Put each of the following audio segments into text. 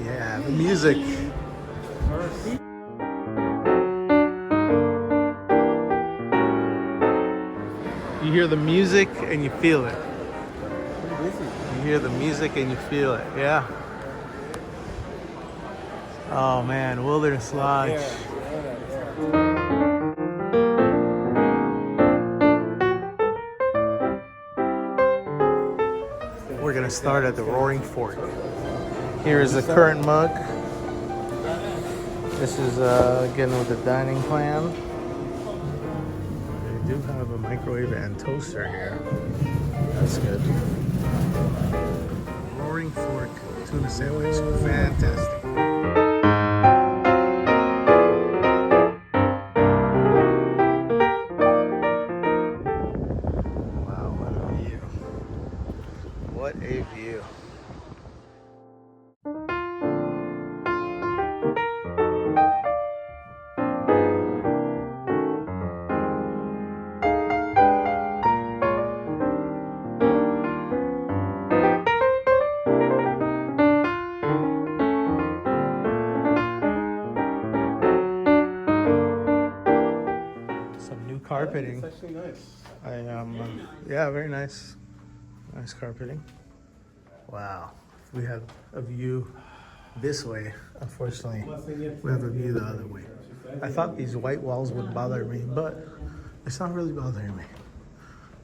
Yeah, the music. You hear the music and you feel it. You hear the music and you feel it. Yeah. Oh man, Wilderness Lodge. We're gonna start at the Roaring Fork. Here is the current mug. This is again with the dining plan. They do have a microwave and toaster here. That's good. Roaring Fork tuna sandwich, fantastic. Wow, what a view! What a view! Carpeting. It's actually nice. Yeah, very nice. Nice carpeting. Wow. We have a view this way. Unfortunately, we have a view the other way. I thought these white walls would bother me, but it's not really bothering me.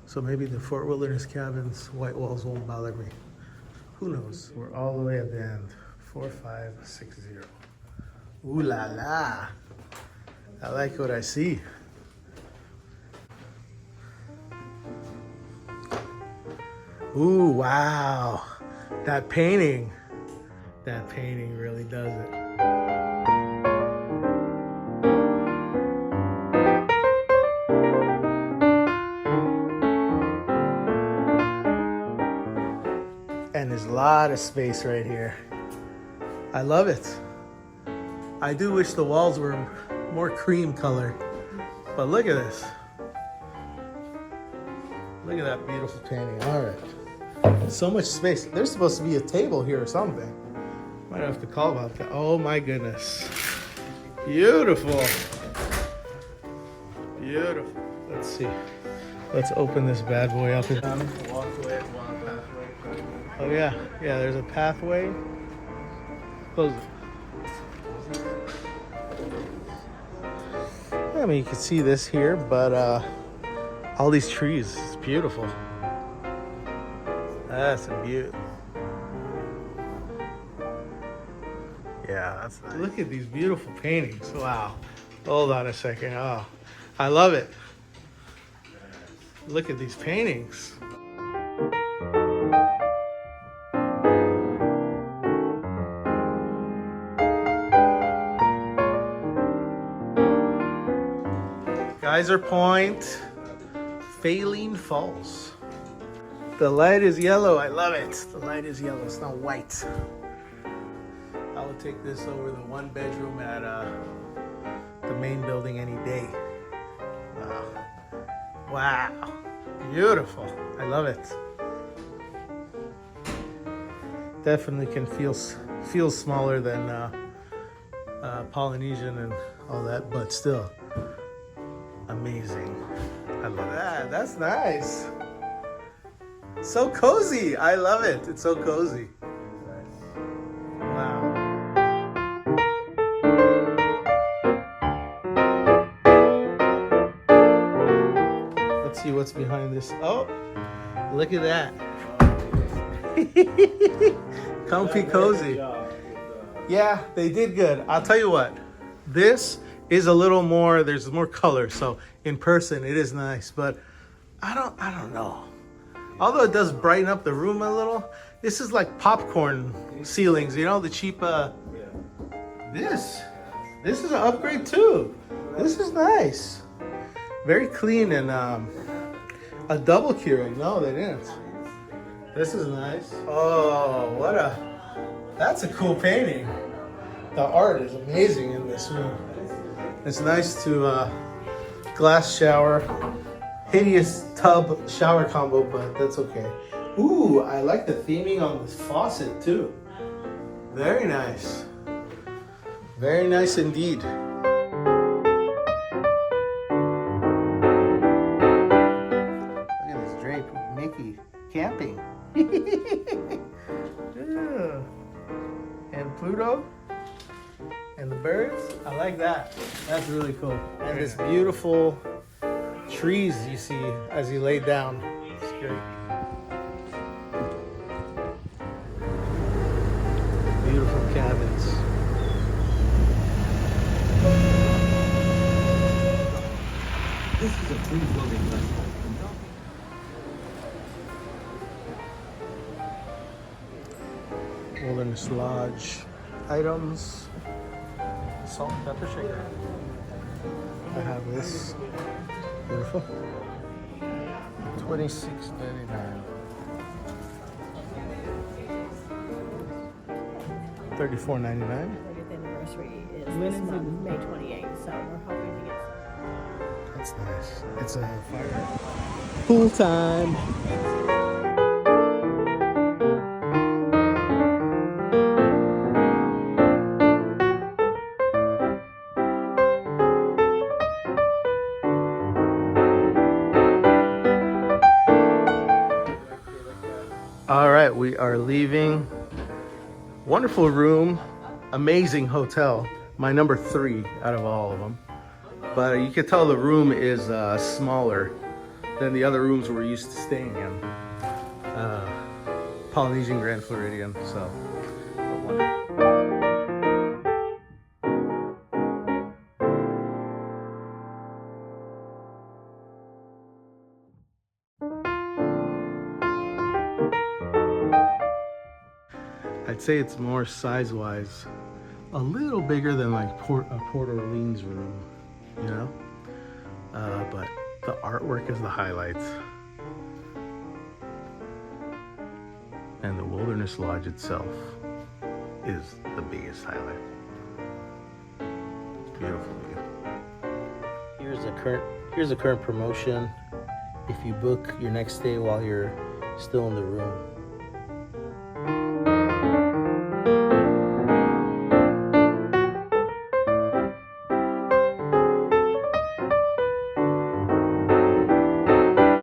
So maybe the Fort Wilderness Cabin's white walls won't bother me. Who knows? We're all the way at the end. 4560. Ooh la la. I like what I see. Ooh, wow. That painting really does it. And there's a lot of space right here. I love it. I do wish the walls were more cream color, but look at this. Look at that beautiful painting. All right. So much space. There's supposed to be a table here or something. Might have to call about that. Oh my goodness. Beautiful. Beautiful. Let's see. Let's open this bad boy up. Oh yeah. Yeah, there's a pathway. Close it. I mean, you can see this here, but all these trees. It's beautiful. That's a beaut. Yeah, that's nice. Look at these beautiful paintings. Wow. Hold on a second. Oh, I love it. Look at these paintings. Geyser Point, Faline Falls. The light is yellow. I love it. The light is yellow. It's not white. I would take this over the one bedroom at the main building any day. Wow. Beautiful. I love it. Definitely can feel smaller than Polynesian and all that, but still amazing. I love that. That's nice. So cozy. I love it. It's so cozy. Wow. Let's see what's behind this. Oh, look at that. Comfy cozy. Yeah, they did good. I'll tell you what. This is a little more, there's more color. So in person it is nice, but I don't know. Although it does brighten up the room a little, this is like popcorn ceilings, you know, the cheap, this is an upgrade too. This is nice. Very clean and a double curing. No, they didn't. This is nice. Oh, that's a cool painting. The art is amazing in this room. It's nice to glass shower. Hideous tub shower combo, but that's okay. Ooh, I like the theming on this faucet too. Very nice. Very nice indeed. Look at this drape with Mickey camping. Yeah. And Pluto and the birds. I like that. That's really cool. And this beautiful trees you see as you lay down. It's great. Beautiful cabins. This is a free-floating vessel. Wilderness Lodge items. Salt and pepper shaker. I have this. Beautiful. $26.99. $34.99. 30th anniversary is this month, May 28th, so we're hoping to get some. That's nice. It's a fire. Pool time. All right, we are leaving. Wonderful room, amazing hotel. My number 3 out of all of them. But you can tell the room is smaller than the other rooms we're used to staying in. Polynesian Grand Floridian, so. I'd say it's more size-wise, a little bigger than like Port Orleans room, you know? But the artwork is the highlights. And the Wilderness Lodge itself is the biggest highlight. It's beautiful view. Here's a current promotion. If you book your next stay while you're still in the room,